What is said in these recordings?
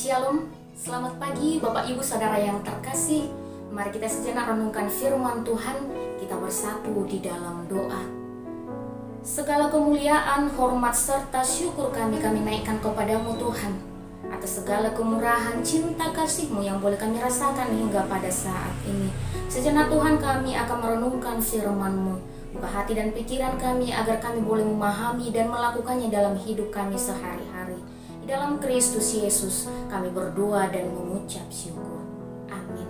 Shalom, selamat pagi Bapak Ibu Saudara yang terkasih. Mari kita sejenak renungkan firman Tuhan, kita bersatu di dalam doa. Segala kemuliaan, hormat serta syukur kami naikkan kepadamu Tuhan, atas segala kemurahan, cinta kasih-Mu yang boleh kami rasakan hingga pada saat ini. Sejenak Tuhan kami akan merenungkan firman-Mu. Buka hati dan pikiran kami agar kami boleh memahami dan melakukannya dalam hidup kami sehari-hari. Di dalam Kristus Yesus kami berdoa dan mengucap syukur. Amin.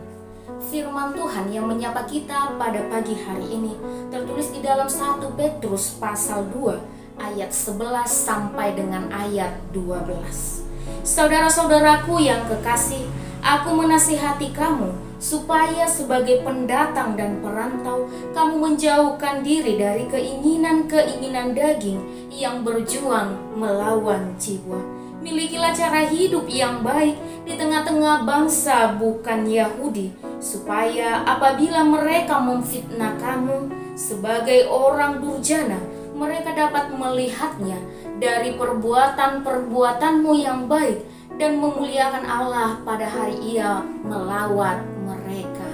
Firman Tuhan yang menyapa kita pada pagi hari ini tertulis di dalam 1 Petrus pasal 2 ayat 11 sampai dengan ayat 12. Saudara-saudaraku yang kekasih, aku menasihati kamu supaya sebagai pendatang dan perantau kamu menjauhkan diri dari keinginan-keinginan daging yang berjuang melawan jiwa. Milikilah cara hidup yang baik di tengah-tengah bangsa bukan Yahudi, supaya apabila mereka memfitnah kamu sebagai orang durjana, mereka dapat melihatnya dari perbuatan-perbuatanmu yang baik dan memuliakan Allah pada hari Ia melawat mereka.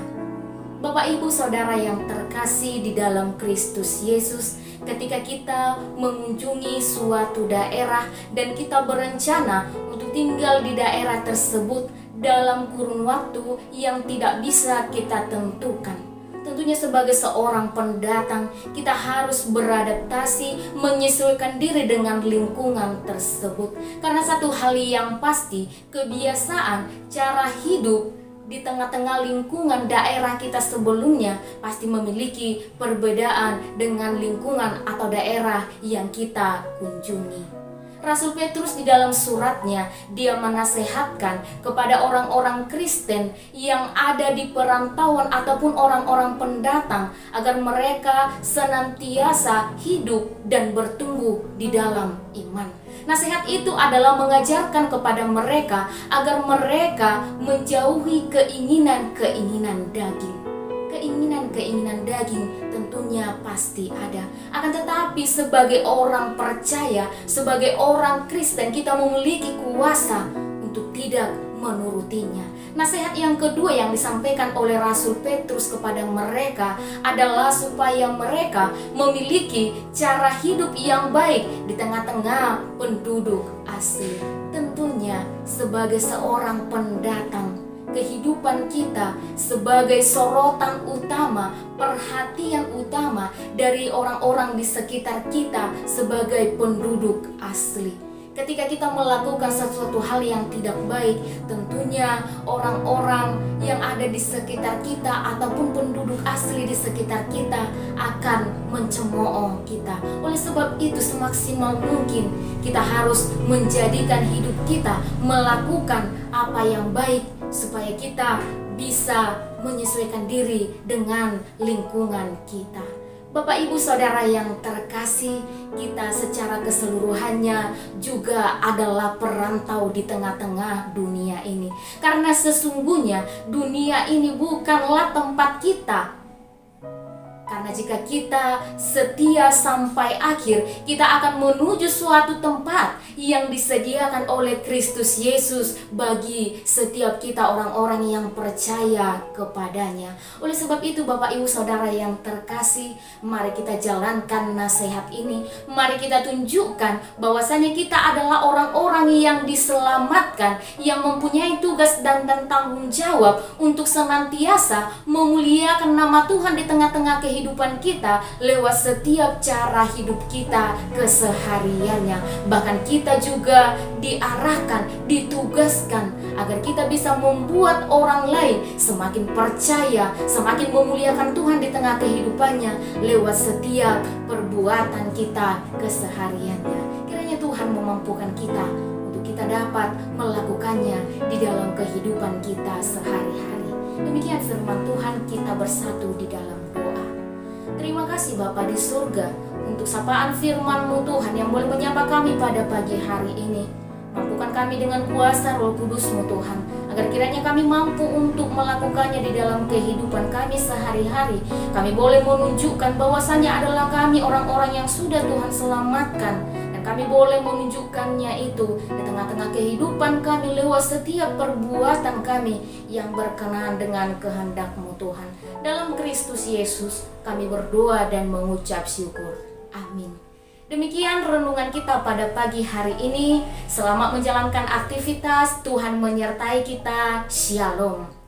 Bapak Ibu Saudara yang terkasih di dalam Kristus Yesus, ketika kita mengunjungi suatu daerah dan kita berencana untuk tinggal di daerah tersebut dalam kurun waktu yang tidak bisa kita tentukan. Tentunya sebagai seorang pendatang, kita harus beradaptasi, menyesuaikan diri dengan lingkungan tersebut. Karena satu hal yang pasti, kebiasaan, cara hidup di tengah-tengah lingkungan daerah kita sebelumnya pasti memiliki perbedaan dengan lingkungan atau daerah yang kita kunjungi. Rasul Petrus di dalam suratnya, dia menasehatkan kepada orang-orang Kristen yang ada di perantauan ataupun orang-orang pendatang agar mereka senantiasa hidup dan bertumbuh di dalam iman. Nasihat itu adalah mengajarkan kepada mereka agar mereka menjauhi keinginan-keinginan daging. Keinginan-keinginan daging tentunya pasti ada. Akan tetapi sebagai orang percaya, sebagai orang Kristen, kita memiliki kuasa untuk tidak menurutinya. Nasihat yang kedua yang disampaikan oleh Rasul Petrus kepada mereka adalah supaya mereka memiliki cara hidup yang baik di tengah-tengah penduduk asing. Tentunya sebagai seorang pendatang, kehidupan kita sebagai sorotan utama, perhatian utama dari orang-orang di sekitar kita sebagai penduduk asli. Ketika kita melakukan sesuatu hal yang tidak baik, tentunya orang-orang yang ada di sekitar kita ataupun penduduk asli di sekitar kita akan mencemooh kita. Oleh sebab itu, semaksimal mungkin kita harus menjadikan hidup kita melakukan apa yang baik supaya kita bisa menyesuaikan diri dengan lingkungan kita. Bapak Ibu Saudara yang terkasih, kita secara keseluruhannya juga adalah perantau di tengah-tengah dunia ini. Karena sesungguhnya dunia ini bukanlah tempat kita. Karena jika kita setia sampai akhir, kita akan menuju suatu tempat yang disediakan oleh Kristus Yesus bagi setiap kita orang-orang yang percaya kepadanya. Oleh sebab itu Bapak Ibu Saudara yang terkasih, mari kita jalankan nasihat ini. Mari kita tunjukkan bahwasanya kita adalah orang-orang yang diselamatkan, yang mempunyai tugas dan tanggung jawab untuk senantiasa memuliakan nama Tuhan di tengah-tengah kehidupan kita lewat setiap cara hidup kita kesehariannya. Bahkan kita juga diarahkan, ditugaskan agar kita bisa membuat orang lain semakin percaya, semakin memuliakan Tuhan di tengah kehidupannya lewat setiap perbuatan kita kesehariannya. Kiranya Tuhan memampukan kita untuk kita dapat melakukannya di dalam kehidupan kita sehari-hari. Demikian firman Tuhan, kita bersatu di dalam doa. Terima kasih Bapa di surga untuk sapaan firman-Mu Tuhan yang boleh menyapa kami pada pagi hari ini. Mampukan kami dengan kuasa Roh Kudus-Mu Tuhan, agar kiranya kami mampu untuk melakukannya di dalam kehidupan kami sehari-hari. Kami boleh menunjukkan bahwasannya adalah kami orang-orang yang sudah Tuhan selamatkan, dan Dan kami boleh menunjukkannya itu di tengah-tengah kehidupan kami lewat setiap perbuatan kami yang berkenaan dengan kehendak-Mu Tuhan. Dalam Kristus Yesus kami berdoa dan mengucap syukur. Amin. Demikian renungan kita pada pagi hari ini. Selamat menjalankan aktivitas. Tuhan menyertai kita. Shalom.